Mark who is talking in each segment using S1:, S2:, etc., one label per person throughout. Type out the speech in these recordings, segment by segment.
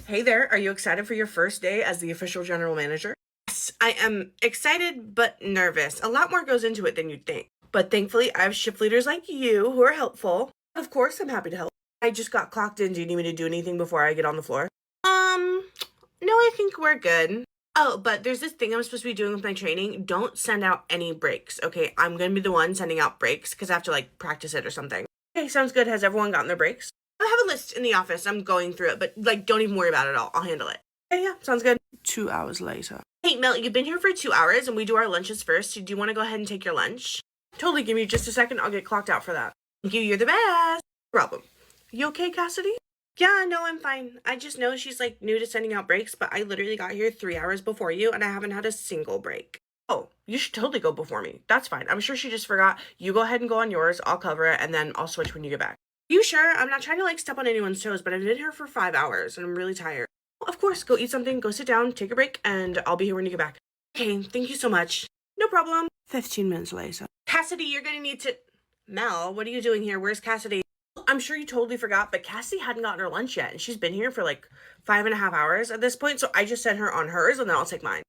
S1: Hey there, are you excited for your first day as the official general manager? Yes, I am excited but nervous. A lot more goes into it than you'd think. But thankfully, I have shift leaders like you who are helpful. Of course, I'm happy to help. I just got clocked in. Do you need me to do anything before I get on the floor? No, I think we're good. Oh, but there's this thing I'm supposed to be doing with my training. Don't send out any breaks, okay? I'm gonna be the one sending out breaks because I have to, practice it or something. Okay, sounds good. Has everyone gotten their breaks? I have a list in the office. I'm going through it, but, don't even worry about it all. I'll handle it. Yeah, sounds good. 2 hours later. Hey, Mel, you've been here for 2 hours, and we do our lunches first. Do you want to go ahead and take your lunch? Totally. Give me just a second. I'll get clocked out for that. Thank you. You're the best. No problem. You okay, Cassidy? Yeah, no, I'm fine. I just know she's, new to sending out breaks, but I literally got here 3 hours before you, and I haven't had a single break. Oh, you should totally go before me. That's fine. I'm sure she just forgot. You go ahead and go on yours. I'll cover it, and then I'll switch when you get back. You sure? I'm not trying to, step on anyone's toes, but I've been here for 5 hours, and I'm really tired. Of course, go eat something, go sit down, take a break, and I'll be here when you get back. Okay, thank you so much. No problem. 15 minutes later. Cassidy, you're gonna need to... Mel, what are you doing here? Where's Cassidy? I'm sure you totally forgot, but Cassidy hadn't gotten her lunch yet, and she's been here for 5.5 hours at this point, so I just sent her on hers, and then I'll take mine.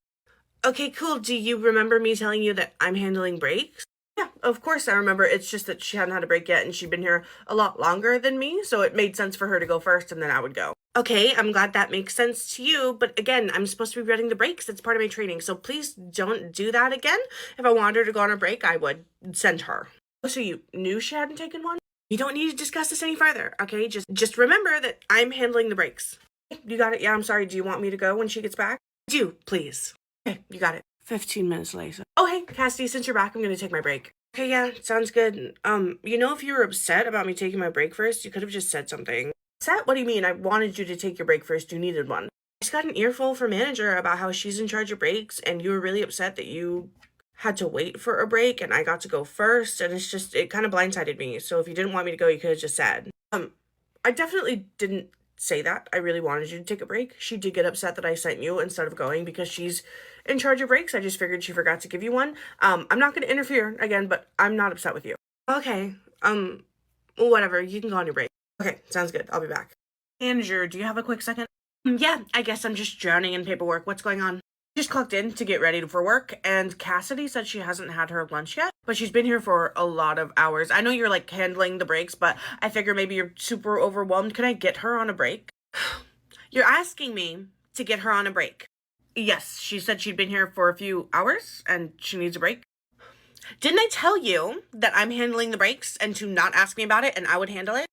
S1: Okay, cool. Do you remember me telling you that I'm handling breaks? Yeah, of course I remember. It's just that she hadn't had a break yet, and she'd been here a lot longer than me, so it made sense for her to go first, and then I would go. Okay, I'm glad that makes sense to you, but again, I'm supposed to be running the breaks. It's part of my training, so please don't do that again. If I wanted her to go on a break, I would send her. So you knew she hadn't taken one? You don't need to discuss this any further, okay? Just remember that I'm handling the breaks. You got it? Yeah, I'm sorry. Do you want me to go when she gets back? Do, please. Okay, you got it. 15 minutes later. Oh, hey, Cassidy, since you're back, I'm gonna take my break. Okay, yeah, sounds good. If you were upset about me taking my break first, you could have just said something. Upset? What do you mean? I wanted you to take your break first. You needed one. I just got an earful from manager about how she's in charge of breaks, and you were really upset that you had to wait for a break and I got to go first, and it kind of blindsided me. So if you didn't want me to go, you could have just said. I definitely didn't say that. I really wanted you to take a break. She did get upset that I sent you instead of going because she's in charge of breaks. I just figured she forgot to give you one. I'm not going to interfere again, but I'm not upset with you. Okay. Whatever. You can go on your break. Okay, sounds good. I'll be back. Manager, do you have a quick second? Yeah, I guess I'm just drowning in paperwork. What's going on? Just clocked in to get ready for work, and Cassidy said she hasn't had her lunch yet, but she's been here for a lot of hours. I know you're handling the breaks, but I figure maybe you're super overwhelmed. Can I get her on a break? You're asking me to get her on a break. Yes, she said she'd been here for a few hours and she needs a break. Didn't I tell you that I'm handling the breaks and to not ask me about it and I would handle it?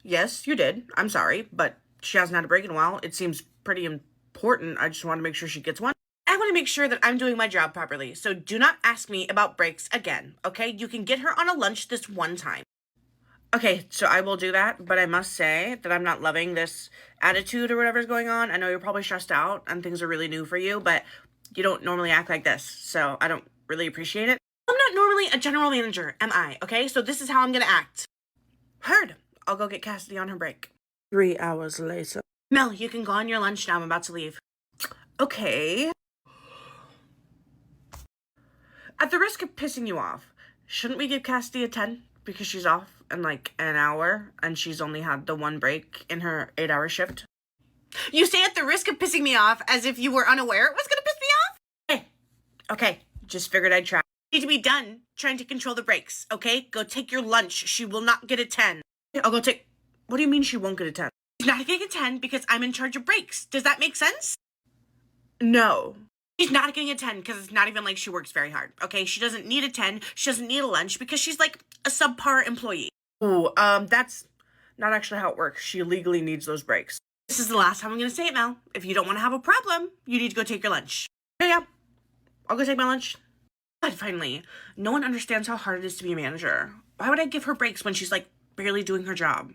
S1: Yes, you did. I'm sorry, but she hasn't had a break in a while. It seems pretty important. I just want to make sure she gets one. I want to make sure that I'm doing my job properly, so do not ask me about breaks again, okay? You can get her on a lunch this one time. Okay, so I will do that, but I must say that I'm not loving this attitude or whatever's going on. I know you're probably stressed out and things are really new for you, but you don't normally act like this, so I don't really appreciate it. I'm not normally a general manager, am I? Okay, so this is how I'm gonna act. Heard. I'll go get Cassidy on her break. 3 hours later. Mel, you can go on your lunch now. I'm about to leave. Okay. At the risk of pissing you off, shouldn't we give Cassidy a 10? Because she's off in an hour and she's only had the one break in her 8-hour shift. You say at the risk of pissing me off as if you were unaware it was gonna piss me off? Hey, okay, just figured I'd try. You need to be done trying to control the breaks, okay? Go take your lunch. She will not get a 10. I'll go take... What do you mean she won't get a 10? She's not getting a 10 because I'm in charge of breaks. Does that make sense? No. She's not getting a 10 because it's not even like she works very hard, okay? She doesn't need a 10. She doesn't need a lunch because she's a subpar employee. Ooh, that's not actually how it works. She legally needs those breaks. This is the last time I'm going to say it, Mel. If you don't want to have a problem, you need to go take your lunch. Yeah, I'll go take my lunch. But finally, no one understands how hard it is to be a manager. Why would I give her breaks when she's barely doing her job?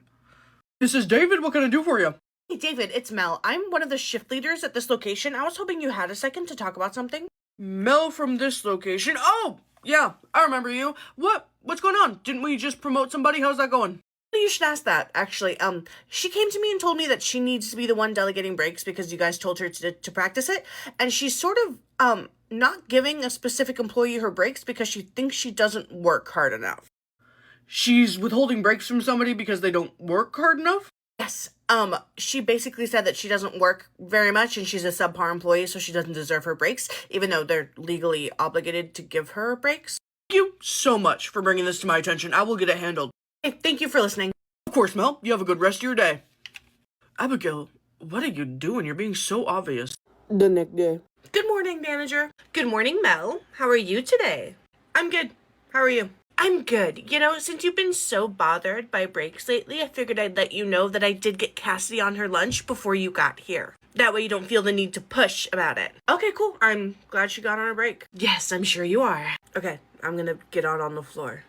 S1: This is David. What can I do for you? Hey, David, it's Mel. I'm one of the shift leaders at this location. I was hoping you had a second to talk about something. Mel from this location? Oh, yeah, I remember you. What's going on? Didn't we just promote somebody? How's that going? You should ask that, actually. She came to me and told me that she needs to be the one delegating breaks because you guys told her to practice it. And she's sort of, not giving a specific employee her breaks because she thinks she doesn't work hard enough. She's withholding breaks from somebody because they don't work hard enough? Yes. She basically said that she doesn't work very much and she's a subpar employee, so she doesn't deserve her breaks, even though they're legally obligated to give her breaks. Thank you so much for bringing this to my attention. I will get it handled. Hey, thank you for listening. Of course, Mel. You have a good rest of your day. Abigail, what are you doing? You're being so obvious. The next day. Good morning, manager. Good morning, Mel. How are you today? I'm good. How are you? I'm good. You know, since you've been so bothered by breaks lately, I figured I'd let you know that I did get Cassidy on her lunch before you got here. That way you don't feel the need to push about it. Okay, cool. I'm glad she got on her break. Yes, I'm sure you are. Okay, I'm gonna get out on the floor.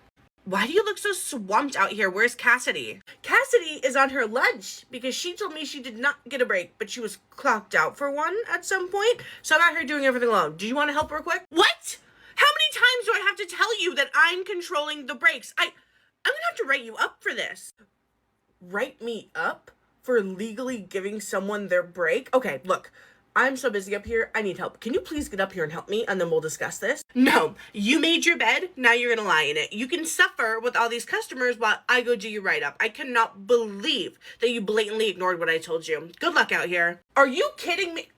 S1: Why do you look so swamped out here? Where's Cassidy? Cassidy is on her lunch because she told me she did not get a break, but she was clocked out for one at some point. So I'm out here doing everything alone. Do you want to help real quick? What? How many times do I have to tell you that I'm controlling the breaks? I'm gonna have to write you up for this. Write me up for legally giving someone their break? Okay, look. I'm so busy up here, I need help. Can you please get up here and help me, and then we'll discuss this? No, you made your bed, now you're gonna lie in it. You can suffer with all these customers while I go do your write-up. I cannot believe that you blatantly ignored what I told you. Good luck out here. Are you kidding me?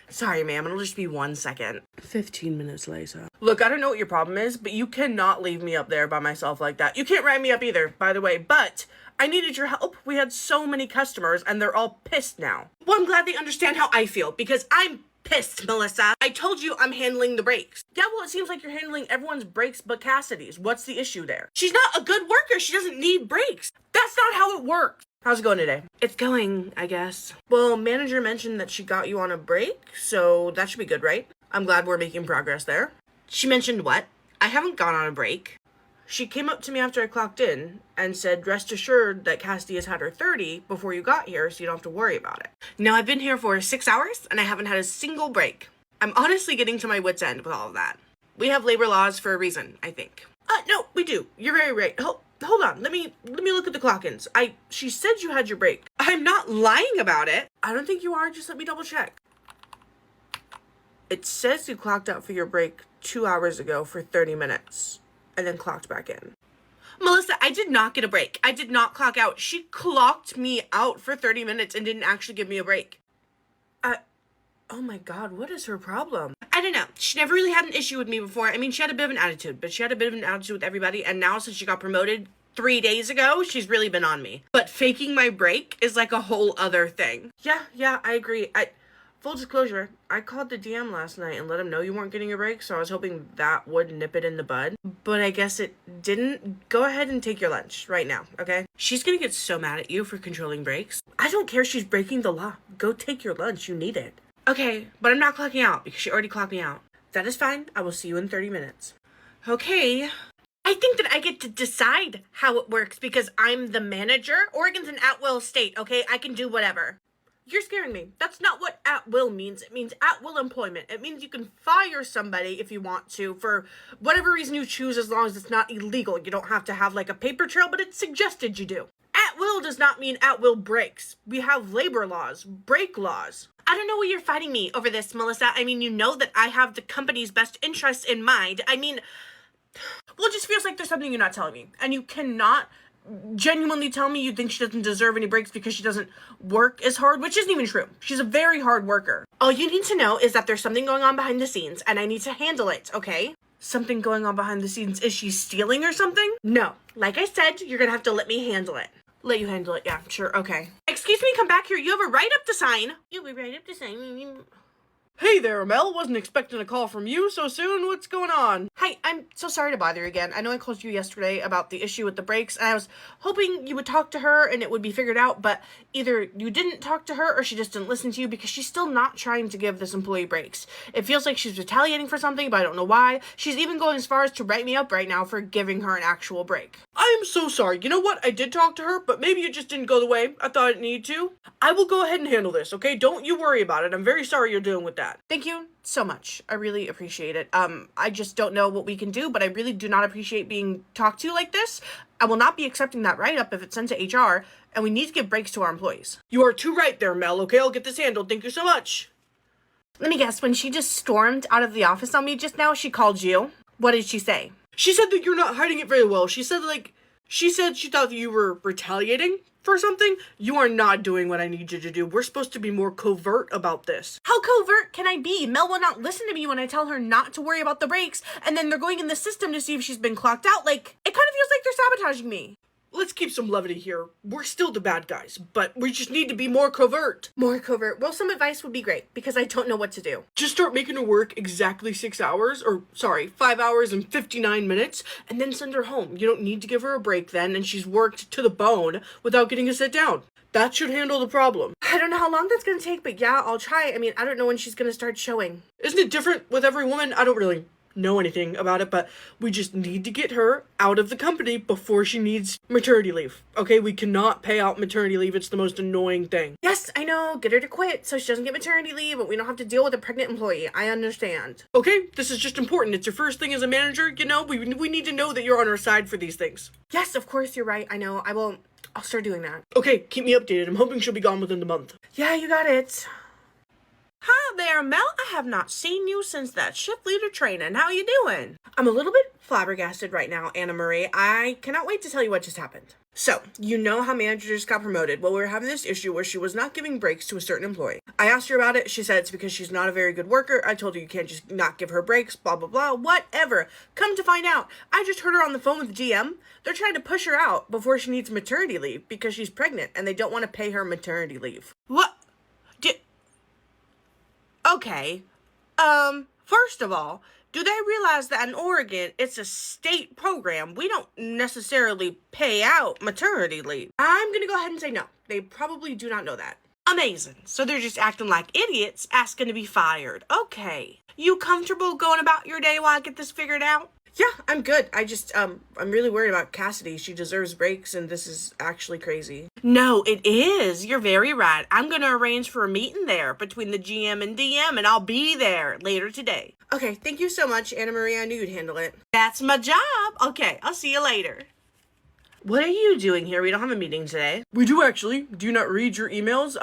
S1: Sorry, ma'am, it'll just be 1 second. 15 minutes later. Look, I don't know what your problem is, but you cannot leave me up there by myself like that. You can't write me up either, by the way, but I needed your help. We had so many customers, and they're all pissed now. Well, I'm glad they understand how I feel, because I'm pissed, Melissa. I told you I'm handling the breaks. Yeah, well, it seems like you're handling everyone's breaks but Cassidy's. What's the issue there? She's not a good worker. She doesn't need breaks. That's not how it works. How's it going today? It's going, I guess. Well, manager mentioned that she got you on a break, so that should be good, right? I'm glad we're making progress there. She mentioned what? I haven't gone on a break. She came up to me after I clocked in and said, rest assured that Cassidy has had her 30 before you got here, so you don't have to worry about it. Now, I've been here for 6 hours, and I haven't had a single break. I'm honestly getting to my wit's end with all of that. We have labor laws for a reason, I think. No, we do. You're very right. Hold on. Let me look at the clock-ins. She said you had your break. I'm not lying about it. I don't think you are. Just let me double check. It says you clocked out for your break 2 hours ago for 30 minutes. And then clocked back in. Melissa, I did not get a break. I did not clock out. She clocked me out for 30 minutes and didn't actually give me a break. Oh my God, what is her problem? I don't know. She never really had an issue with me before. I mean, she had a bit of an attitude, but she had a bit of an attitude with everybody. And now since she got promoted 3 days ago, she's really been on me. But faking my break is like a whole other thing. Yeah, I agree. Full disclosure, I called the DM last night and let him know you weren't getting a break, so I was hoping that would nip it in the bud. But I guess it didn't. Go ahead and take your lunch right now, okay? She's gonna get so mad at you for controlling breaks. I don't care if she's breaking the law. Go take your lunch, you need it. Okay, but I'm not clocking out because she already clocked me out. That is fine. I will see you in 30 minutes. Okay. I think that I get to decide how it works because I'm the manager. Oregon's an at-will state, okay? I can do whatever. You're scaring me. That's not what at-will means. It means at-will employment. It means you can fire somebody if you want to for whatever reason you choose as long as it's not illegal. You don't have to have like a paper trail, but it's suggested you do. At-will does not mean at-will breaks. We have labor laws, break laws. I don't know why you're fighting me over this, Melissa. I mean, you know that I have the company's best interests in mind. I mean, well, it just feels like there's something you're not telling me. And you cannot genuinely tell me you think she doesn't deserve any breaks because she doesn't work as hard, which isn't even true. She's a very hard worker. All you need to know is that there's something going on behind the scenes and I need to handle it, okay? Something going on behind the scenes. Is she stealing or something? No. Like I said, you're gonna have to let me handle it. Let you handle it, yeah, sure, okay. Excuse me, come back here. You have a write-up to sign. You have a write-up to sign. Hey there, Mel. Wasn't expecting a call from you so soon. What's going on? Hi, I'm so sorry to bother you again. I know I called you yesterday about the issue with the breaks, and I was hoping you would talk to her and it would be figured out, but either you didn't talk to her or she just didn't listen to you because she's still not trying to give this employee breaks. It feels like she's retaliating for something, but I don't know why. She's even going as far as to write me up right now for giving her an actual break. I am so sorry. You know what? I did talk to her, but maybe it just didn't go the way I thought it needed to. I will go ahead and handle this, okay? Don't you worry about it. I'm very sorry you're dealing with that. Thank you so much. I really appreciate it. I just don't know what we can do, but I really do not appreciate being talked to like this. I will not be accepting that write-up if it's sent to HR, and we need to give breaks to our employees. You are too right there, Mel. Okay, I'll get this handled. Thank you so much. Let me guess, when she just stormed out of the office on me just now, she called you. What did she say? She said that you're not hiding it very well. She said, like, She said she thought that you were retaliating for something. You are not doing what I need you to do. We're supposed to be more covert about this. How covert can I be? Mel will not listen to me when I tell her not to worry about the breaks, and then they're going in the system to see if she's been clocked out. Like, it kind of feels like they're sabotaging me. Let's keep some levity here. We're still the bad guys, but we just need to be more covert. More covert. Well, some advice would be great, because I don't know what to do. Just start making her work exactly 6 hours, 5 hours and 59 minutes, and then send her home. You don't need to give her a break then, and she's worked to the bone without getting to sit down. That should handle the problem. I don't know how long that's gonna take, but yeah, I'll try. I mean, I don't know when she's gonna start showing. Isn't it different with every woman? I don't really know anything about it, but we just need to get her out of the company before she needs maternity leave. Okay, we cannot pay out maternity leave. It's the most annoying thing. Yes, I know. Get her to quit so she doesn't get maternity leave, but we don't have to deal with a pregnant employee. I understand. Okay, this is just important. It's your first thing as a manager. You know, we need to know that you're on our side for these things. Yes, of course, you're right. I know. I'll start doing that. Okay, keep me updated. I'm hoping she'll be gone within the month. Yeah, you got it. Hi there, Mel. I have not seen you since that shift leader training. How you doing? I'm a little bit flabbergasted right now, Anna Marie. I cannot wait to tell you what just happened. So, you know how manager just got promoted? Well, we were having this issue where she was not giving breaks to a certain employee. I asked her about it. She said it's because she's not a very good worker. I told her you can't just not give her breaks, blah, blah, blah, whatever. Come to find out, I just heard her on the phone with the GM. They're trying to push her out before she needs maternity leave because she's pregnant and they don't want to pay her maternity leave. What? Okay, first of all, do they realize that in Oregon, it's a state program? We don't necessarily pay out maternity leave. I'm gonna go ahead and say no. They probably do not know that. Amazing. So they're just acting like idiots, asking to be fired. Okay. You comfortable going about your day while I get this figured out? Yeah, I'm good. I'm really worried about Cassidy. She deserves breaks, and this is actually crazy. No, it is. You're very right. I'm gonna arrange for a meeting there between the GM and DM, and I'll be there later today. Okay, thank you so much, Anna Marie. I knew you'd handle it. That's my job. Okay, I'll see you later. What are you doing here? We don't have a meeting today. We do actually. Do you not read your emails?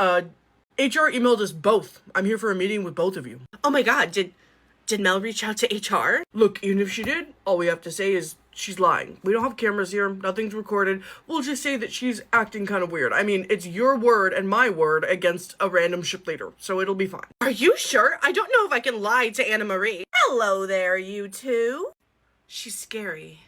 S1: HR emailed us both. I'm here for a meeting with both of you. Oh my god, did Mel reach out to HR? Look, even if she did, all we have to say is she's lying. We don't have cameras here. Nothing's recorded. We'll just say that she's acting kind of weird. I mean, it's your word and my word against a random ship leader, so it'll be fine. Are you sure? I don't know if I can lie to Anna Marie. Hello there, you two. She's scary.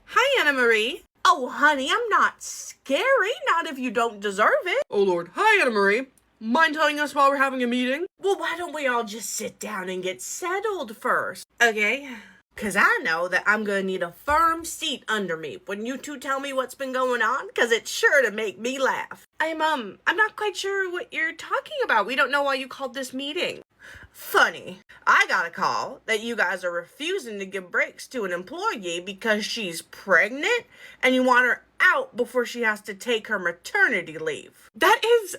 S1: Hi, Anna Marie. Oh, honey, I'm not scary. Not if you don't deserve it. Oh, Lord. Hi, Anna Marie. Mind telling us while we're having a meeting? Well, why don't we all just sit down and get settled first? Okay? Because I know that I'm going to need a firm seat under me when you two tell me what's been going on, because it's sure to make me laugh. I'm not quite sure what you're talking about. We don't know why you called this meeting. Funny. I got a call that you guys are refusing to give breaks to an employee because she's pregnant and you want her out before she has to take her maternity leave. That is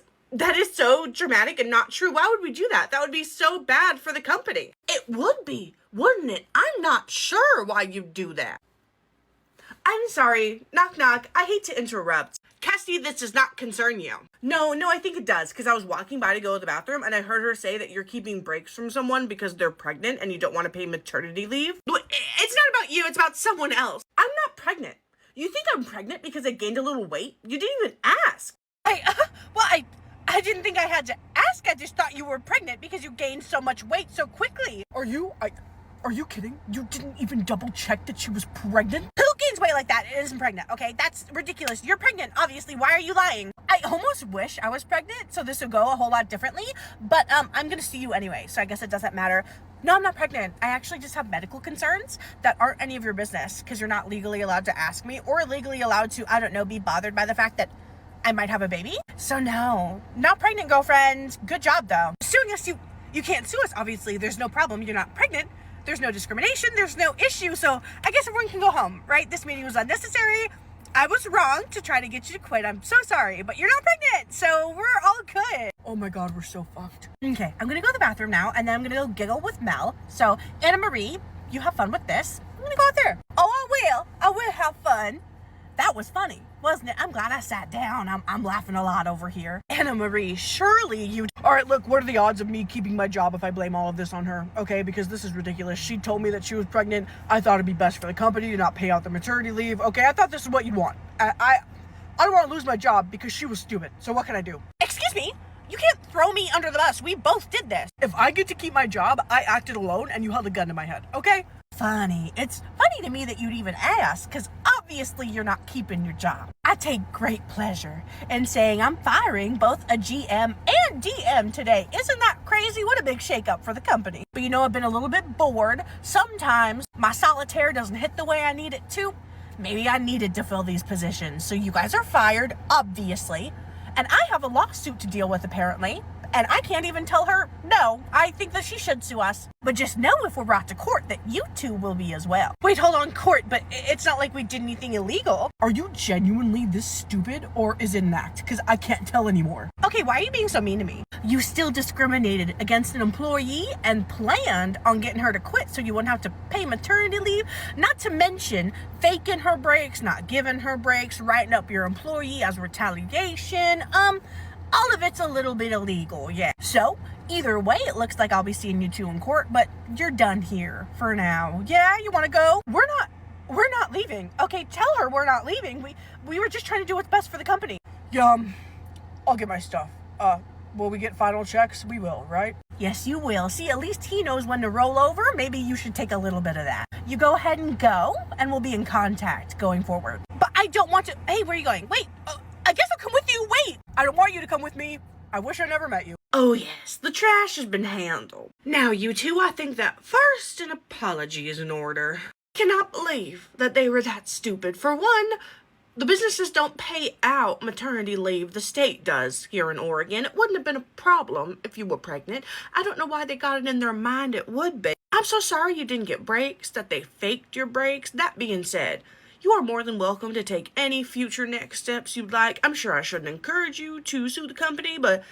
S1: so dramatic and not true. Why would we do that? That would be so bad for the company. It would be, wouldn't it? I'm not sure why you'd do that. I'm sorry. Knock, knock. I hate to interrupt. Cassidy, this does not concern you. No, I think it does, because I was walking by to go to the bathroom, and I heard her say that you're keeping breaks from someone because they're pregnant and you don't want to pay maternity leave. It's not about you. It's about someone else. I'm not pregnant. You think I'm pregnant because I gained a little weight? You didn't even ask. I didn't think I had to ask. I just thought you were pregnant because you gained so much weight so quickly. Are you kidding? You didn't even double check that she was pregnant? Who gains weight like that and isn't pregnant? Okay, that's ridiculous. You're pregnant, obviously. Why are you lying? I almost wish I was pregnant, so this would go a whole lot differently. But I'm gonna see you anyway, so I guess it doesn't matter. No, I'm not pregnant. I actually just have medical concerns that aren't any of your business because you're not legally allowed to ask me or legally allowed to, I don't know, be bothered by the fact that I might have a baby. So no, not pregnant, girlfriend. Good job though. Suing us, you can't sue us, obviously. There's no problem. You're not pregnant. There's no discrimination. There's no issue. So I guess everyone can go home, right? This meeting was unnecessary. I was wrong to try to get you to quit. I'm so sorry, but you're not pregnant. So we're all good. Oh my God, we're so fucked. Okay, I'm gonna go to the bathroom now and then I'm gonna go giggle with Mel. So Anna Marie, you have fun with this. I'm gonna go out there. Oh, I will have fun. That was funny, wasn't it? I'm glad I sat down. I'm laughing a lot over here. Anna Marie, surely you... All right, look, what are the odds of me keeping my job if I blame all of this on her? Okay, because this is ridiculous. She told me that she was pregnant. I thought it'd be best for the company to not pay out the maternity leave. Okay, I thought this is what you'd want. I don't want to lose my job because she was stupid. So what can I do? Excuse me? You can't throw me under the bus. We both did this. If I get to keep my job, I acted alone and you held a gun to my head, okay? Funny. It's funny to me that you'd even ask, because obviously you're not keeping your job. I take great pleasure in saying I'm firing both a GM and DM today. Isn't that crazy? What a big shakeup for the company. But you know, I've been a little bit bored. Sometimes my solitaire doesn't hit the way I need it to. Maybe I needed to fill these positions. So you guys are fired, obviously. And I have a lawsuit to deal with, apparently. And I can't even tell her, no, I think that she should sue us. But just know if we're brought to court that you two will be as well. Wait, hold on, court, but it's not like we did anything illegal. Are you genuinely this stupid, or is it an act? Because I can't tell anymore. Okay, why are you being so mean to me? You still discriminated against an employee and planned on getting her to quit so you wouldn't have to pay maternity leave. Not to mention faking her breaks, not giving her breaks, writing up your employee as retaliation. All of it's a little bit illegal, yeah. So, either way, it looks like I'll be seeing you two in court, but you're done here for now. Yeah, you want to go? We're not leaving. Okay, tell her we're not leaving. We were just trying to do what's best for the company. Yeah, I'll get my stuff. Will we get final checks? We will, right? Yes, you will. See, at least he knows when to roll over. Maybe you should take a little bit of that. You go ahead and go, and we'll be in contact going forward. But I don't want to... Hey, where are you going? Wait, I guess I'll come with you. Wait, I don't want you to come with me. I wish I never met you. Oh yes, the trash has been handled. Now you two, I think that first an apology is in order. Cannot believe that they were that stupid. For one, the businesses don't pay out maternity leave. The state does here in Oregon. It wouldn't have been a problem if you were pregnant. I don't know why they got it in their mind it would be. I'm so sorry you didn't get breaks, that they faked your breaks. That being said, you are more than welcome to take any future next steps you'd like. I'm sure I shouldn't encourage you to sue the company, but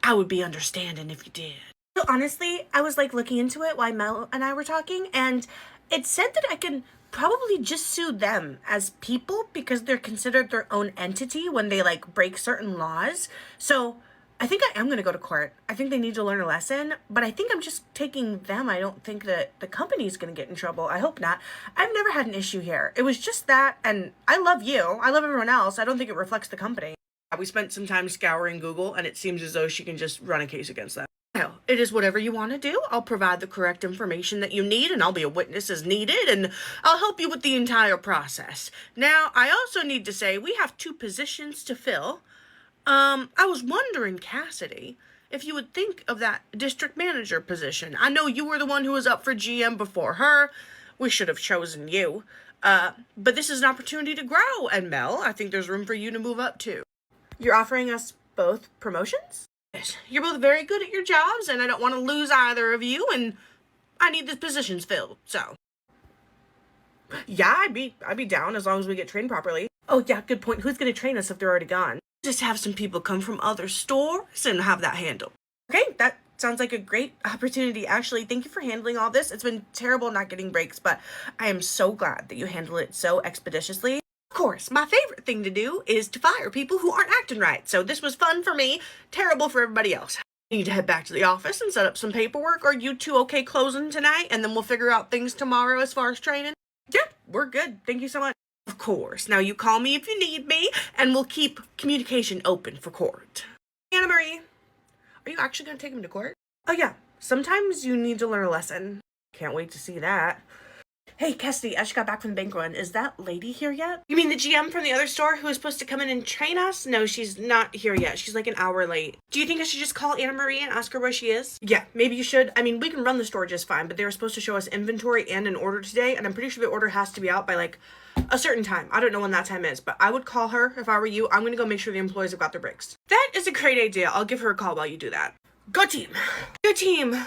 S1: I would be understanding if you did. So honestly, I was looking into it while Mel and I were talking, and it said that I can probably just sue them as people because they're considered their own entity when they break certain laws. So I think I am going to go to court. I think they need to learn a lesson, but I think I'm just taking them. I don't think that the company's going to get in trouble. I hope not. I've never had an issue here. It was just that, and I love you. I love everyone else. I don't think it reflects the company. We spent some time scouring Google, and it seems as though she can just run a case against them. Well, it is whatever you want to do. I'll provide the correct information that you need, and I'll be a witness as needed, and I'll help you with the entire process. Now, I also need to say we have 2 positions to fill. I was wondering, Cassidy, if you would think of that district manager position. I know you were the one who was up for GM before her. We should have chosen you. But this is an opportunity to grow. And Mel, I think there's room for you to move up too. You're offering us both promotions? Yes. You're both very good at your jobs, and I don't want to lose either of you, and I need the positions filled, so. Yeah, I'd be down as long as we get trained properly. Oh yeah, good point. Who's going to train us if they're already gone? Just have some people come from other stores and have that handled. Okay, that sounds like a great opportunity. Actually, thank you for handling all this. It's been terrible not getting breaks, but I am so glad that you handle it so expeditiously. Of course, my favorite thing to do is to fire people who aren't acting right. So this was fun for me, terrible for everybody else. I need to head back to the office and set up some paperwork. Are you two okay closing tonight? And then we'll figure out things tomorrow as far as training. Yeah, we're good. Thank you so much. Of course. Now you call me if you need me, and we'll keep communication open for court. Anna Marie, are you actually going to take him to court? Oh yeah, sometimes you need to learn a lesson. Can't wait to see that. Hey, Cassidy, I just got back from the bank run. Is that lady here yet? You mean the GM from the other store who was supposed to come in and train us? No, she's not here yet. She's like an hour late. Do you think I should just call Anna Marie and ask her where she is? Yeah, maybe you should. I mean, we can run the store just fine, but they were supposed to show us inventory and an order today, and I'm pretty sure the order has to be out by a certain time. I don't know when that time is, but I would call her if I were you. I'm going to go make sure the employees have got their breaks. That is a great idea. I'll give her a call while you do that. Go team. Go team.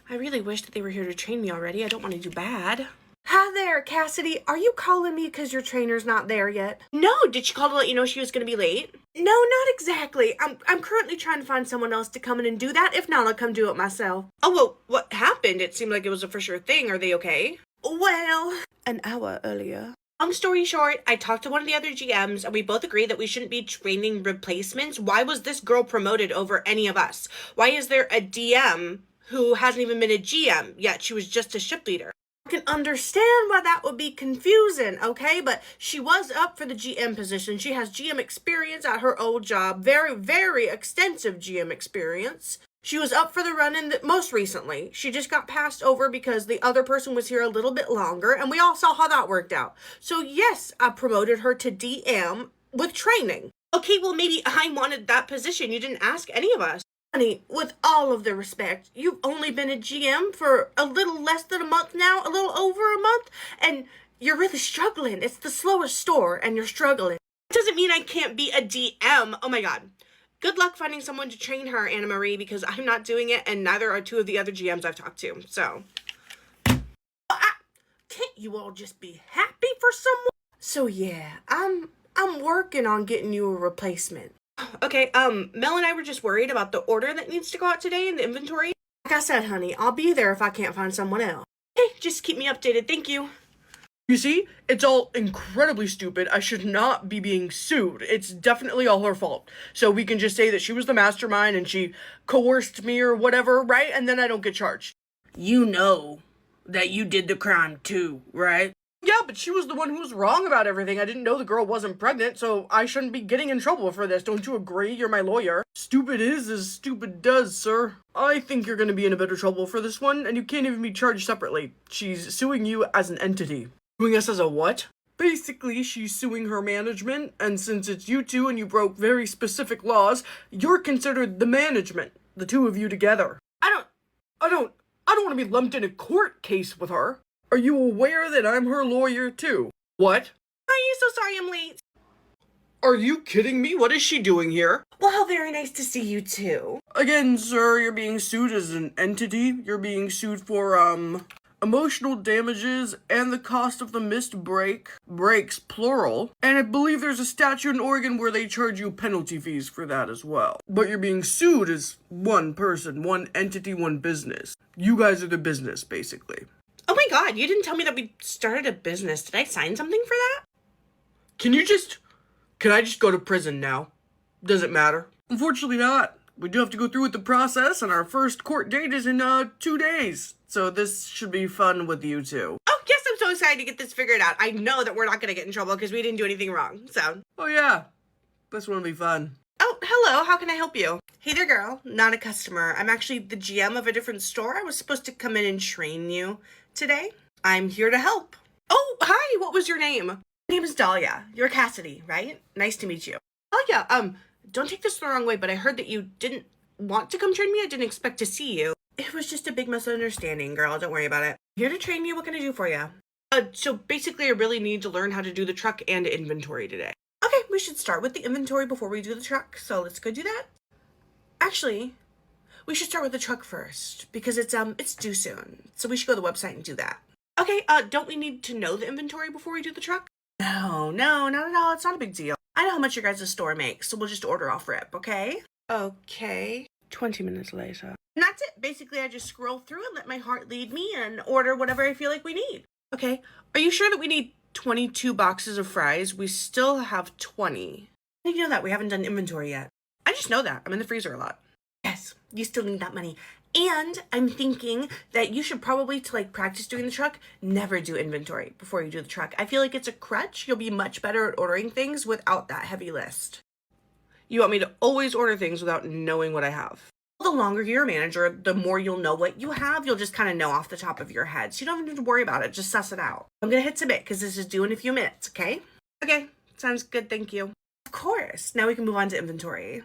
S1: I really wish that they were here to train me already. I don't want to do bad. Hi there, Cassidy. Are you calling me because your trainer's not there yet? No, did she call to let you know she was going to be late? No, not exactly. I'm currently trying to find someone else to come in and do that. If not, I'll come do it myself. Oh, well, what happened? It seemed like it was a for sure thing. Are they okay? Well, an hour earlier. Long story short, I talked to one of the other GMs and we both agreed that we shouldn't be training replacements. Why was this girl promoted over any of us? Why is there a DM who hasn't even been a GM yet? She was just a shift leader. I can understand why that would be confusing, okay? But she was up for the GM position. She has GM experience at her old job. Very, very extensive GM experience. She was up for the run-in most recently. She just got passed over because the other person was here a little bit longer, and we all saw how that worked out. So yes, I promoted her to DM with training. Okay, well maybe I wanted that position. You didn't ask any of us. Honey, with all of the respect, you've only been a GM for a little less than a month now, a little over a month, and you're really struggling. It's the slowest store, and you're struggling. It doesn't mean I can't be a DM. Oh my God. Good luck finding someone to train her, Anna Marie, because I'm not doing it, and neither are two of the other GMs I've talked to, so. Can't you all just be happy for someone? So yeah, I'm working on getting you a replacement. Okay, Mel and I were just worried about the order that needs to go out today in the inventory. Like I said, honey, I'll be there if I can't find someone else. Okay, just keep me updated, thank you. You see, it's all incredibly stupid. I should not be being sued. It's definitely all her fault. So we can just say that she was the mastermind and she coerced me or whatever, right? And then I don't get charged. You know that you did the crime too, right? Yeah, but she was the one who was wrong about everything. I didn't know the girl wasn't pregnant, so I shouldn't be getting in trouble for this. Don't you agree? You're my lawyer. Stupid is as stupid does, sir. I think you're gonna be in a bit of trouble for this one, and you can't even be charged separately. She's suing you as an entity. Suing us as a what? Basically, she's suing her management, and since it's you two and you broke very specific laws, you're considered the management, the two of you together. I don't want to be lumped in a court case with her. Are you aware that I'm her lawyer too? What? I'm so sorry I'm late. Are you kidding me? What is she doing here? Well, very nice to see you too. Again, sir, you're being sued as an entity. You're being sued for, emotional damages and the cost of the missed breaks plural, and I believe there's a statute in Oregon where they charge you penalty fees for that as well. But you're being sued as one person, one entity, one business. You guys are the business, basically. Oh my God, you didn't tell me that we started a business. Did I sign something for that? Can I just go to prison now? Does it matter? Unfortunately not. We do have to go through with the process, and our first court date is in 2 days. So this should be fun with you two. Oh, yes, I'm so excited to get this figured out. I know that we're not going to get in trouble because we didn't do anything wrong, so. Oh, yeah. This one will be fun. Oh, hello. How can I help you? Hey there, girl. Not a customer. I'm actually the GM of a different store. I was supposed to come in and train you today. I'm here to help. Oh, hi. What was your name? My name is Dahlia. You're Cassidy, right? Nice to meet you. Oh, yeah. Don't take this the wrong way, but I heard that you didn't want to come train me. I didn't expect to see you. It was just a big misunderstanding, girl. Don't worry about it. I'm here to train you. What can I do for you? So basically, I really need to learn how to do the truck and inventory today. Okay, we should start with the inventory before we do the truck. So let's go do that. Actually, we should start with the truck first because it's due soon. So we should go to the website and do that. Okay, don't we need to know the inventory before we do the truck? No, not at all. It's not a big deal. I know how much your guys' store makes, so we'll just order off rip, okay? Okay. 20 minutes later. And that's it. Basically, I just scroll through and let my heart lead me and order whatever I feel like we need. Okay. Are you sure that we need 22 boxes of fries? We still have 20. How do you know that? We haven't done inventory yet. I just know that. I'm in the freezer a lot. Yes, you still need that money. And I'm thinking that you should probably, to like practice doing the truck, never do inventory before you do the truck. I feel like it's a crutch. You'll be much better at ordering things without that heavy list. You want me to always order things without knowing what I have. The longer you're a manager, the more you'll know what you have. You'll just kind of know off the top of your head. So you don't have to worry about it. Just suss it out. I'm going to hit submit because this is due in a few minutes, okay? Okay, sounds good. Thank you. Of course. Now we can move on to inventory.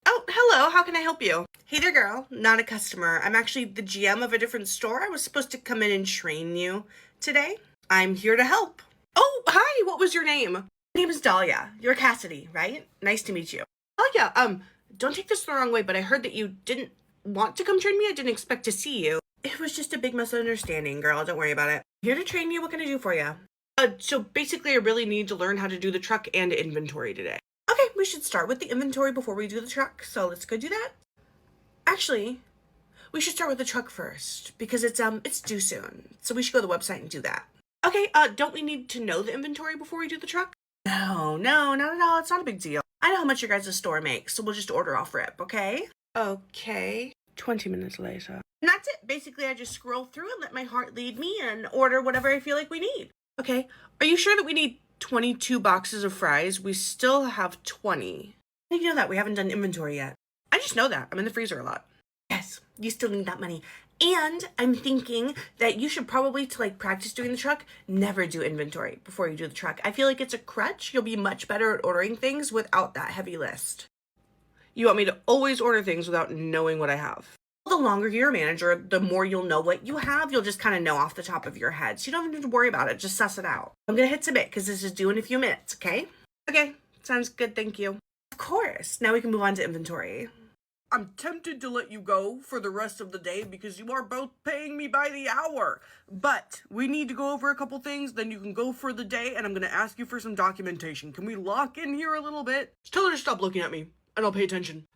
S1: Oh, hello. How can I help you? Hey there, girl. Not a customer. I'm actually the GM of a different store. I was supposed to come in and train you today. I'm here to help. Oh, hi. What was your name? My name is Dahlia. You're Cassidy, right? Nice to meet you. Oh, yeah. Don't take this the wrong way, but I heard that you didn't want to come train me. I didn't expect to see you. It was just a big misunderstanding, girl. Don't worry about it. I'm here to train you. What can I do for you? So basically, I really need to learn how to do the truck and inventory today. Okay, we should start with the inventory before we do the truck. So let's go do that. Actually, we should start with the truck first because it's due soon. So we should go to the website and do that. Okay, don't we need to know the inventory before we do the truck? No, not at all. It's not a big deal. I know how much your guys' store makes, so we'll just order off rip, okay? Okay. 20 minutes later. And that's it. Basically, I just scroll through and let my heart lead me and order whatever I feel like we need. Okay. Are you sure that we need 22 boxes of fries? We still have 20. How do you know that? We haven't done inventory yet. I just know that. I'm in the freezer a lot. Yes, you still need that money. And I'm thinking that you should probably, to like practice doing the truck, never do inventory before you do the truck. I feel like it's a crutch. You'll be much better at ordering things without that heavy list. You want me to always order things without knowing what I have. The longer you're a manager, the more you'll know what you have. You'll just kind of know off the top of your head. So you don't have to worry about it. Just suss it out. I'm going to hit submit because this is due in a few minutes, okay? Okay, sounds good. Thank you. Of course. Now we can move on to inventory. I'm tempted to let you go for the rest of the day because you are both paying me by the hour. But we need to go over a couple things, then you can go for the day, and I'm going to ask you for some documentation. Can we lock in here a little bit? Just tell her to stop looking at me, and I'll pay attention.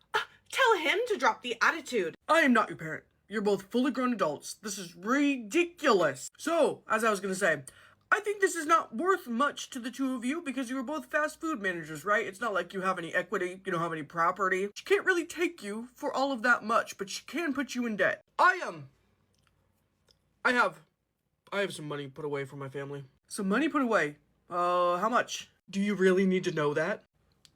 S1: Tell him to drop the attitude. I am not your parent. You're both fully grown adults. This is ridiculous. So, as I was going to say, I think this is not worth much to the two of you because you are both fast food managers, right? It's not like you have any equity, you don't have any property. She can't really take you for all of that much, but she can put you in debt. I have some money put away for my family. Some money put away? How much? Do you really need to know that?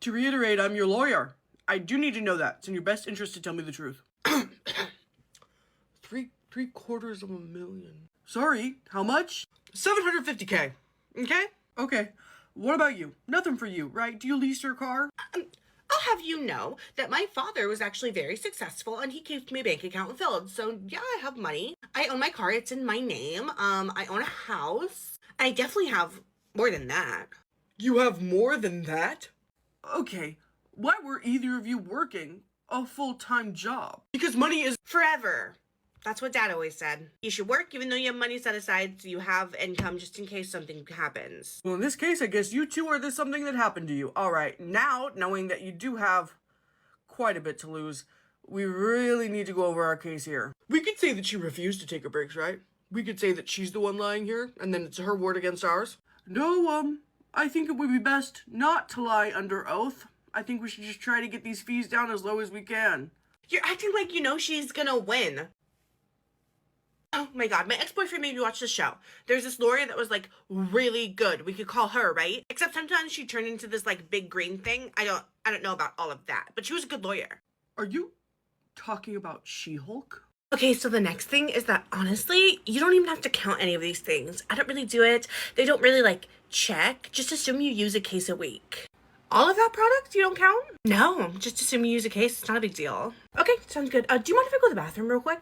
S1: To reiterate, I'm your lawyer. I do need to know that. It's in your best interest to tell me the truth. $750,000. Sorry, how much? $750K. Okay? Okay. What about you? Nothing for you, right? Do you lease your car? I'll have you know that my father was actually very successful and he keeps my bank account filled. So yeah, I have money. I own my car. It's in my name. I own a house. I definitely have more than that. You have more than that? Okay. Why were either of you working a full-time job? Because money is forever. That's what Dad always said. You should work even though you have money set aside so you have income just in case something happens. Well, in this case, I guess you two are something that happened to you. All right, now, knowing that you do have quite a bit to lose, we really need to go over our case here. We could say that she refused to take her breaks, right? We could say that she's the one lying here, and then it's her word against ours. No, I think it would be best not to lie under oath. I think we should just try to get these fees down as low as we can. You're acting like you know she's gonna win. Oh my god, my ex-boyfriend made me watch the show. There's this lawyer that was like really good. We could call her, right? Except sometimes she turned into this like big green thing. I don't know about all of that, but she was a good lawyer. Are you talking about She-Hulk? Okay, so the next thing is that honestly, you don't even have to count any of these things. I don't really do it. They don't really like check. Just assume you use a case a week. All of that product you don't count? No, just assume you use a case. It's not a big deal. Okay, sounds good. Do you mind if I go to the bathroom real quick?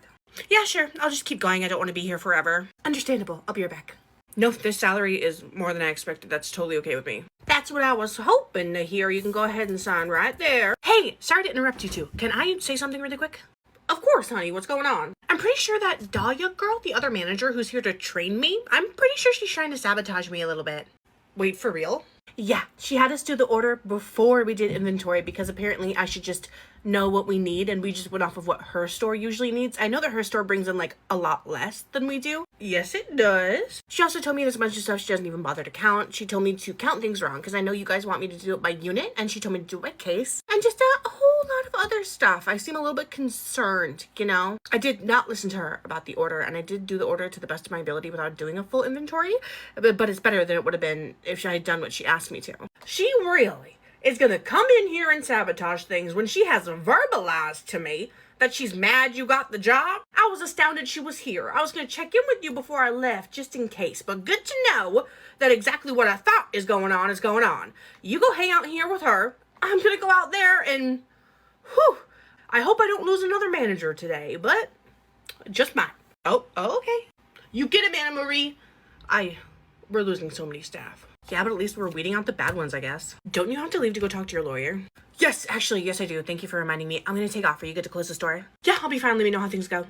S1: Yeah, sure. I'll just keep going. I don't want to be here forever. Understandable. I'll be right back. No, this salary is more than I expected. That's totally okay with me. That's what I was hoping to hear. You can go ahead and sign right there. Hey, sorry to interrupt you two. Can I say something really quick? Of course, honey. What's going on? I'm pretty sure that Dahlia girl, the other manager who's here to train me, I'm pretty sure she's trying to sabotage me a little bit. Wait, for real? Yeah, she had us do the order before we did inventory because apparently I should just know what we need, and we just went off of what her store usually needs. I know that her store brings in like a lot less than we do. Yes, it does. She also told me there's a bunch of stuff she doesn't even bother to count. She told me to count things wrong because I know you guys want me to do it by unit, and she told me to do it by case, and just a whole lot of other stuff. I seem a little bit concerned, you know? I did not listen to her about the order, and I did do the order to the best of my ability without doing a full inventory, but it's better than it would have been if I had done what she asked me to. She really is gonna come in here and sabotage things when she hasn't verbalized to me that she's mad you got the job. I was astounded she was here. I was gonna check in with you before I left just in case, but good to know that exactly what I thought is going on is going on. You go hang out here with her. I'm gonna go out there and whew, I hope I don't lose another manager today, but just might. Oh, okay. You get it, Anna Marie. We're losing so many staff. Yeah, but at least we're weeding out the bad ones, I guess. Don't you have to leave to go talk to your lawyer? Yes, actually, yes, I do. Thank you for reminding me. I'm gonna take off. Are you good to close the store? Yeah, I'll be fine. Let me know how things go.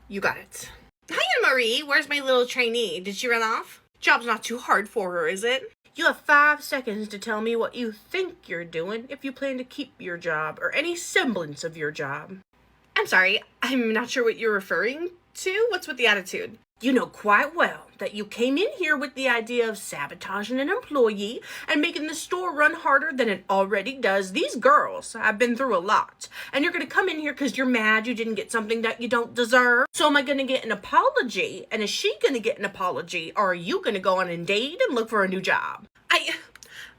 S1: You got it. Hi, Marie. Where's my little trainee? Did she run off? Job's not too hard for her, is it? You have 5 seconds to tell me what you think you're doing if you plan to keep your job or any semblance of your job. I'm sorry. I'm not sure what you're referring to. What's with the attitude? You know quite well that you came in here with the idea of sabotaging an employee and making the store run harder than it already does. These girls have been through a lot, and you're going to come in here because you're mad you didn't get something that you don't deserve. So am I going to get an apology? And is she going to get an apology? Or are you going to go on a date and look for a new job?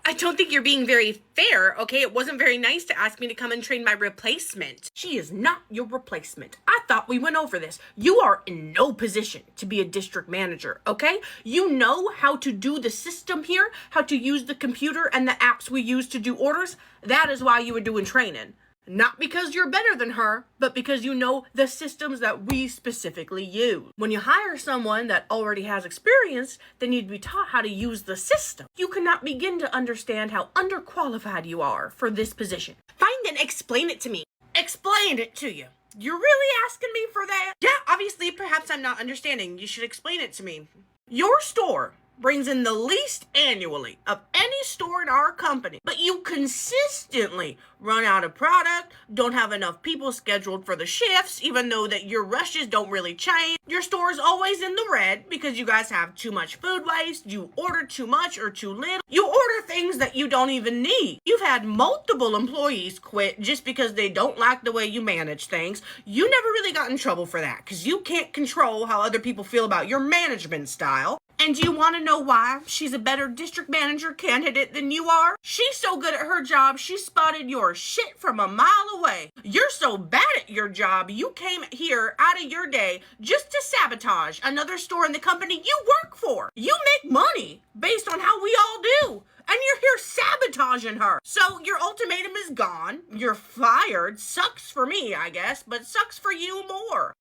S1: I don't think you're being very fair, okay? It wasn't very nice to ask me to come and train my replacement. She is not your replacement. I thought we went over this. You are in no position to be a district manager, okay? You know how to do the system here, how to use the computer and the apps we use to do orders. That is why you were doing training. Not because you're better than her, but because you know the systems that we specifically use. When you hire someone that already has experience, they need to be taught how to use the system. You cannot begin to understand how underqualified you are for this position. Fine, then explain it to me. Explain it to you. You're really asking me for that? Yeah, obviously, perhaps I'm not understanding. You should explain it to me. Your store brings in the least annually of any store in our company, but you consistently run out of product, don't have enough people scheduled for the shifts, even though that your rushes don't really change. Your store is always in the red because you guys have too much food waste, you order too much or too little, you order things that you don't even need. You've had multiple employees quit just because they don't like the way you manage things. You never really got in trouble for that because you can't control how other people feel about your management style. And do you want to know why she's a better district manager candidate than you are? She's so good at her job, she spotted your shit from a mile away. You're so bad at your job, you came here out of your day just to sabotage another store in the company you work for. You make money based on how we all do. And you're here sabotaging her. So your ultimatum is gone. You're fired. Sucks for me, I guess, but sucks for you more.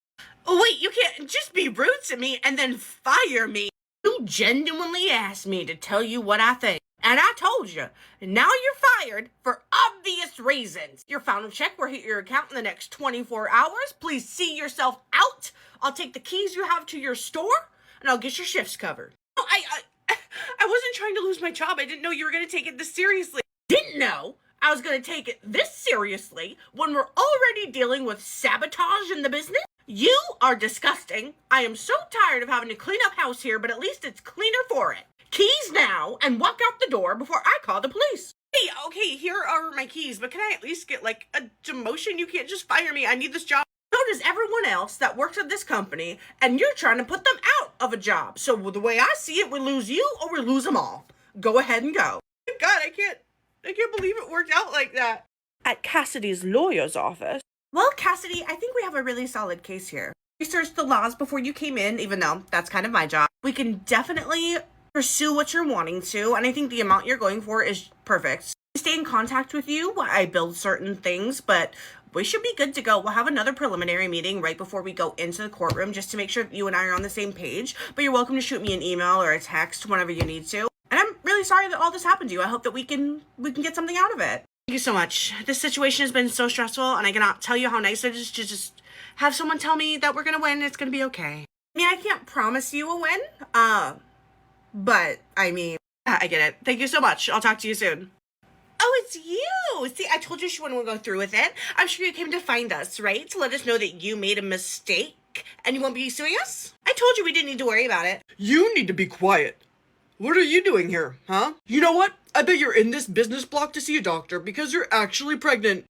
S1: Oh, wait, you can't just be rude to me and then fire me. You genuinely asked me to tell you what I think, and I told you. Now you're fired for obvious reasons. Your final check will hit your account in the next 24 hours. Please see yourself out. I'll take the keys you have to your store, and I'll get your shifts covered. No, I wasn't trying to lose my job. I didn't know you were going to take it this seriously. Didn't know I was going to take it this seriously when we're already dealing with sabotage in the business. You are disgusting. I am so tired of having to clean up house here, but at least it's cleaner for it. Keys now, and walk out the door before I call the police. Hey, okay, here are my keys, but can I at least get like a demotion? You can't just fire me. I need this job. So does everyone else that works at this company, and you're trying to put them out of a job. So the way I see it, we lose you or we lose them all. Go ahead and go. God, I can't believe it worked out like that. At Cassidy's lawyer's office. Well, Cassidy, I think we have a really solid case here. Researched the laws before you came in, even though that's kind of my job. We can definitely pursue what you're wanting to, and I think the amount you're going for is perfect. I stay in contact with you while I build certain things, but we should be good to go. We'll have another preliminary meeting right before we go into the courtroom just to make sure that you and I are on the same page, but you're welcome to shoot me an email or a text whenever you need to. And I'm really sorry that all this happened to you. I hope that we can get something out of it. Thank you so much. This situation has been so stressful, and I cannot tell you how nice it is to just have someone tell me that we're gonna win. It's gonna be okay. I mean, I can't promise you a win, but I mean, I get it. Thank you so much. I'll talk to you soon. Oh, it's you. See, I told you she wouldn't go through with it. I'm sure you came to find us, right? To let us know that you made a mistake and you won't be suing us? I told you we didn't need to worry about it.
S2: You need to be quiet. What are you doing here, huh? You know what? I bet you're in this business block to see a doctor because you're actually pregnant.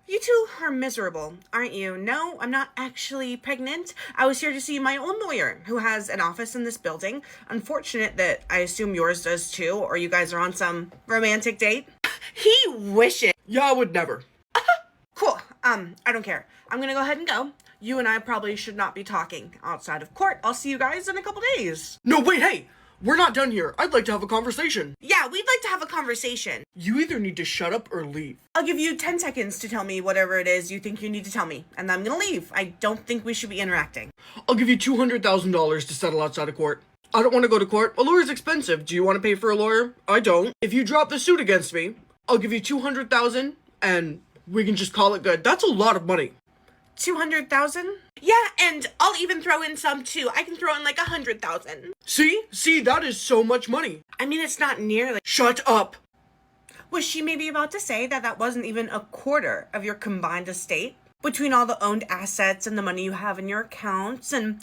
S1: You two are miserable, aren't you? No, I'm not actually pregnant. I was here to see my own lawyer, who has an office in this building. Unfortunate that I assume yours does too, or you guys are on some romantic date. He wishes.
S2: Yeah, I would never.
S1: Cool. I don't care. I'm gonna go ahead and go. You and I probably should not be talking outside of court. I'll see you guys in a couple days.
S2: No, wait, hey! We're not done here. I'd like to have a conversation.
S1: Yeah, we'd like to have a conversation.
S2: You either need to shut up or leave.
S1: I'll give you 10 seconds to tell me whatever it is you think you need to tell me, and I'm gonna leave. I don't think we should be interacting.
S2: I'll give you $200,000 to settle outside of court. I don't want to go to court. A lawyer's expensive. Do you want to pay for a lawyer? I don't. If you drop the suit against me, I'll give you $200,000 and we can just call it good. That's a lot of money.
S1: 200,000? Yeah, and I'll even throw in some too. I can throw in like 100,000.
S2: See, that is so much money.
S1: I mean, it's not nearly.
S2: Shut up.
S1: Was she maybe about to say that that wasn't even a quarter of your combined estate? Between all the owned assets and the money you have in your accounts, and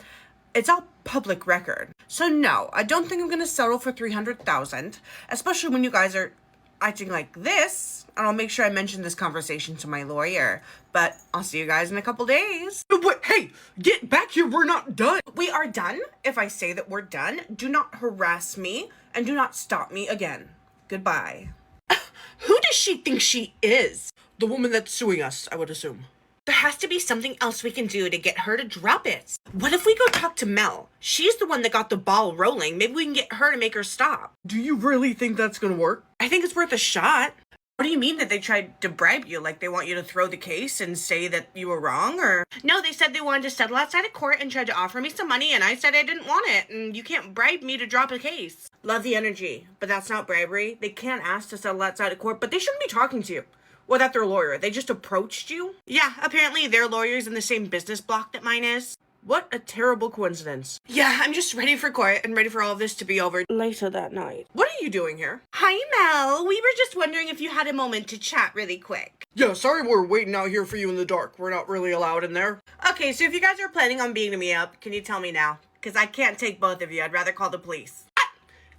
S1: It's all public record. So no, I don't think I'm gonna settle for $300,000, especially when you guys are acting like this. And I'll make sure I mention this conversation to my lawyer. But I'll see you guys in a couple days.
S2: Wait, hey, get back here, we're not done.
S1: We are done. If I say that we're done, do not harass me and do not stop me again. Goodbye.
S2: Who does she think she is? The woman that's suing us, I would assume.
S1: There has to be something else we can do to get her to drop it. What if we go talk to Mel? She's the one that got the ball rolling. Maybe we can get her to make her stop.
S2: Do you really think that's gonna work?
S1: I think it's worth a shot. What do you mean that they tried to bribe you? Like they want you to throw the case and say that you were wrong, or? No, they said they wanted to settle outside of court and tried to offer me some money, and I said I didn't want it, and you can't bribe me to drop a case. Love the energy, but that's not bribery. They can't ask to settle outside of court, but they shouldn't be talking to you. Without their lawyer. They just approached you? Yeah, apparently their lawyer's in the same business block that mine is.
S2: What a terrible coincidence.
S1: Yeah, I'm just ready for court and ready for all of this to be over later that night.
S2: What are you doing here?
S1: Hi, Mel. We were just wondering if you had a moment to chat really quick.
S2: Yeah, sorry we're waiting out here for you in the dark. We're not really allowed in there.
S1: Okay, so if you guys are planning on beating me up, can you tell me now? Because I can't take both of you. I'd rather call the police.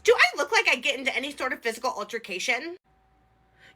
S1: Do I look like I get into any sort of physical altercation?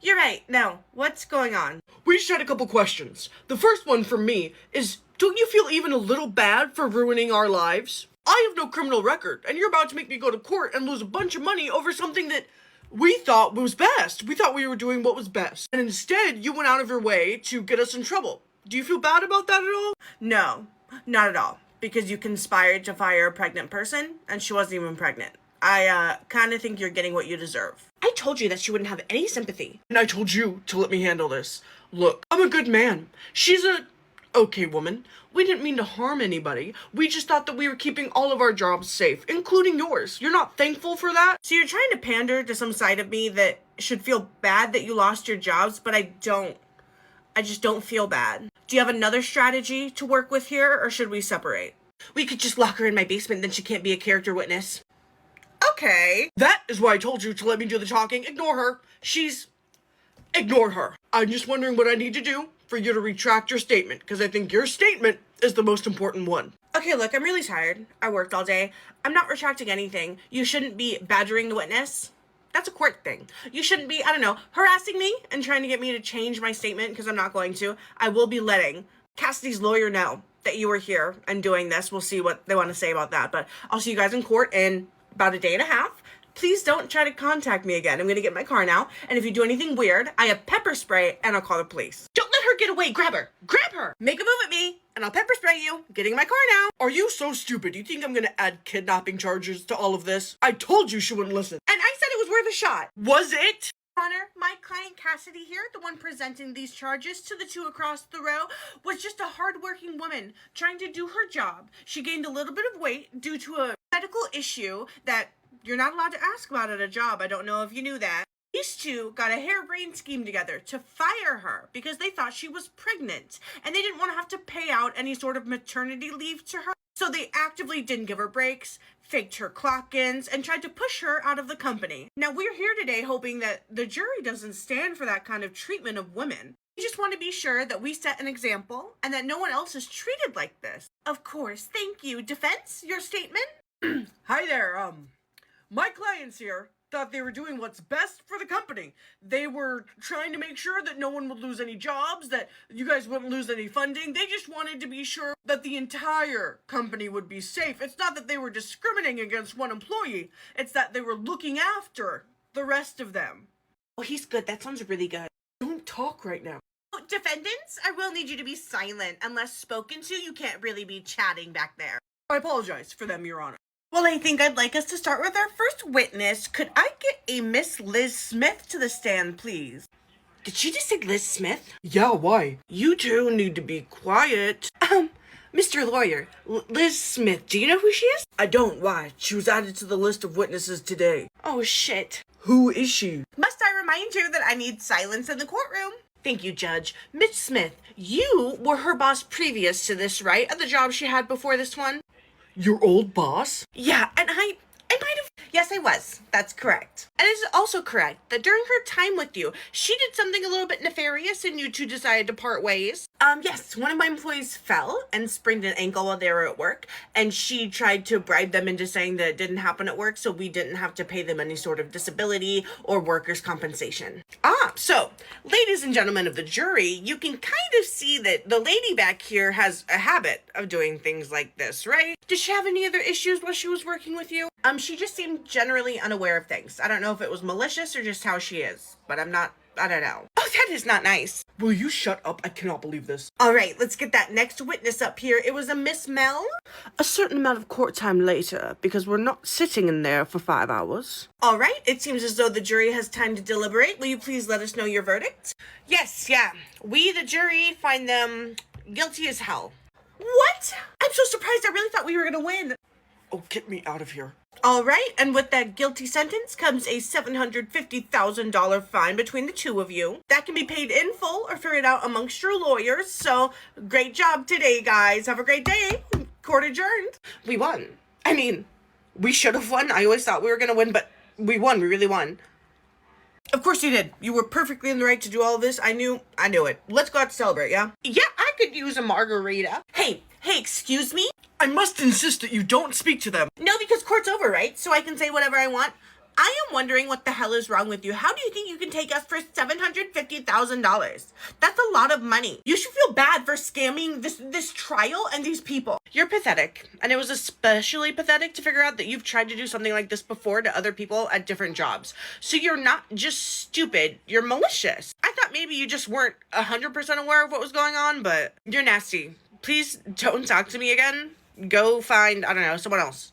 S1: You're right. No. What's going on?
S2: We just had a couple questions. The first one from me is, don't you feel even a little bad for ruining our lives? I have no criminal record, and you're about to make me go to court and lose a bunch of money over something that we thought was best. We thought we were doing what was best. And instead, you went out of your way to get us in trouble. Do you feel bad about that at all?
S1: No, not at all. Because you conspired to fire a pregnant person, and she wasn't even pregnant. I kind of think you're getting what you deserve. I told you that she wouldn't have any sympathy.
S2: And I told you to let me handle this. Look, I'm a good man. She's a okay woman. We didn't mean to harm anybody. We just thought that we were keeping all of our jobs safe, including yours. You're not thankful for that?
S1: So you're trying to pander to some side of me that should feel bad that you lost your jobs, but I don't. I just don't feel bad. Do you have another strategy to work with here, or should we separate? We could just lock her in my basement, then she can't be a character witness. Okay.
S2: That is why I told you to let me do the talking. Ignore her. Ignore her. I'm just wondering what I need to do for you to retract your statement, because I think your statement is the most important one.
S1: Okay, look, I'm really tired. I worked all day. I'm not retracting anything. You shouldn't be badgering the witness. That's a court thing. You shouldn't be, I don't know, harassing me and trying to get me to change my statement, because I'm not going to. I will be letting Cassidy's lawyer know that you were here and doing this. We'll see what they want to say about that, but I'll see you guys in court in about a day and a half. Please don't try to contact me again. I'm gonna get in my car now, and if you do anything weird, I have pepper spray and I'll call the police. Don't let her get away. Grab her. Grab her. Make a move at me and I'll pepper spray you. Getting in my car now.
S2: Are you so stupid? You think I'm gonna add kidnapping charges to all of this? I told you she wouldn't listen.
S1: And I said it was worth a shot.
S2: Was it?
S1: Honor, my client Cassidy here, the one presenting these charges to the two across the row, was just a hardworking woman trying to do her job. She gained a little bit of weight due to a medical issue that you're not allowed to ask about at a job. I don't know if you knew that. These two got a harebrained scheme together to fire her because they thought she was pregnant and they didn't want to have to pay out any sort of maternity leave to her. So they actively didn't give her breaks, faked her clock-ins, and tried to push her out of the company. Now we're here today hoping that the jury doesn't stand for that kind of treatment of women. We just want to be sure that we set an example and that no one else is treated like this. Of course, thank you. Defense, your statement?
S2: Hi there, my clients here thought they were doing what's best for the company. They were trying to make sure that no one would lose any jobs, that you guys wouldn't lose any funding. They just wanted to be sure that the entire company would be safe. It's not that they were discriminating against one employee. It's that they were looking after the rest of them.
S1: Oh, he's good. That sounds really good.
S2: Don't talk right now.
S1: Oh, defendants, I will need you to be silent. Unless spoken to, you can't really be chatting back there.
S2: I apologize for them, Your Honor.
S1: Well, I think I'd like us to start with our first witness. Could I get a Miss Liz Smith to the stand, please? Did she just say Liz Smith?
S2: Yeah, why? You two need to be quiet.
S1: Mr. Lawyer, Liz Smith, do you know who she is?
S2: I don't. Why? She was added to the list of witnesses today.
S1: Oh, shit.
S2: Who is she?
S1: Must I remind you that I need silence in the courtroom? Thank you, Judge. Miss Smith, you were her boss previous to this, right? At the job she had before this one?
S2: Your old boss?
S1: Yeah, and I might have Yes, I was. That's correct. And it is also correct that during her time with you, she did something a little bit nefarious and you two decided to part ways. Yes, one of my employees fell and sprained an ankle while they were at work, and she tried to bribe them into saying that it didn't happen at work, so we didn't have to pay them any sort of disability or workers' compensation. So, ladies and gentlemen of the jury, you can kind of see that the lady back here has a habit of doing things like this, right? Did she have any other issues while she was working with you? She just seemed generally unaware of things. I don't know if it was malicious or just how she is, but I don't know. Oh, that is not nice.
S2: Will you shut up? I cannot believe this.
S1: All right, let's get that next witness up here. It was a Miss Mel.
S3: A certain amount of court time later, because we're not sitting in there for 5 hours.
S1: All right, it seems as though the jury has time to deliberate. Will you please let us know your verdict? Yes, yeah. We, the jury, find them guilty as hell. What? I'm so surprised. I really thought we were gonna win.
S2: Oh, get me out of here.
S1: All right, and with that guilty sentence comes a $750,000 fine between the two of you. That can be paid in full or figured out amongst your lawyers. So, great job today, guys. Have a great day. Court adjourned. We won. I mean, we should have won. I always thought we were going to win, but we won. We really won. Of course you did. You were perfectly in the right to do all of this. I knew it. Let's go out to celebrate, yeah? Yeah, I could use a margarita. Hey, excuse me?
S2: I must insist that you don't speak to them.
S1: No, because court's over, right? So I can say whatever I want. I am wondering what the hell is wrong with you. How do you think you can take us for $750,000? That's a lot of money. You should feel bad for scamming this trial and these people. You're pathetic. And it was especially pathetic to figure out that you've tried to do something like this before to other people at different jobs. So you're not just stupid, you're malicious. I thought maybe you just weren't 100% aware of what was going on, but you're nasty. Please don't talk to me again. Go find, I don't know, someone else.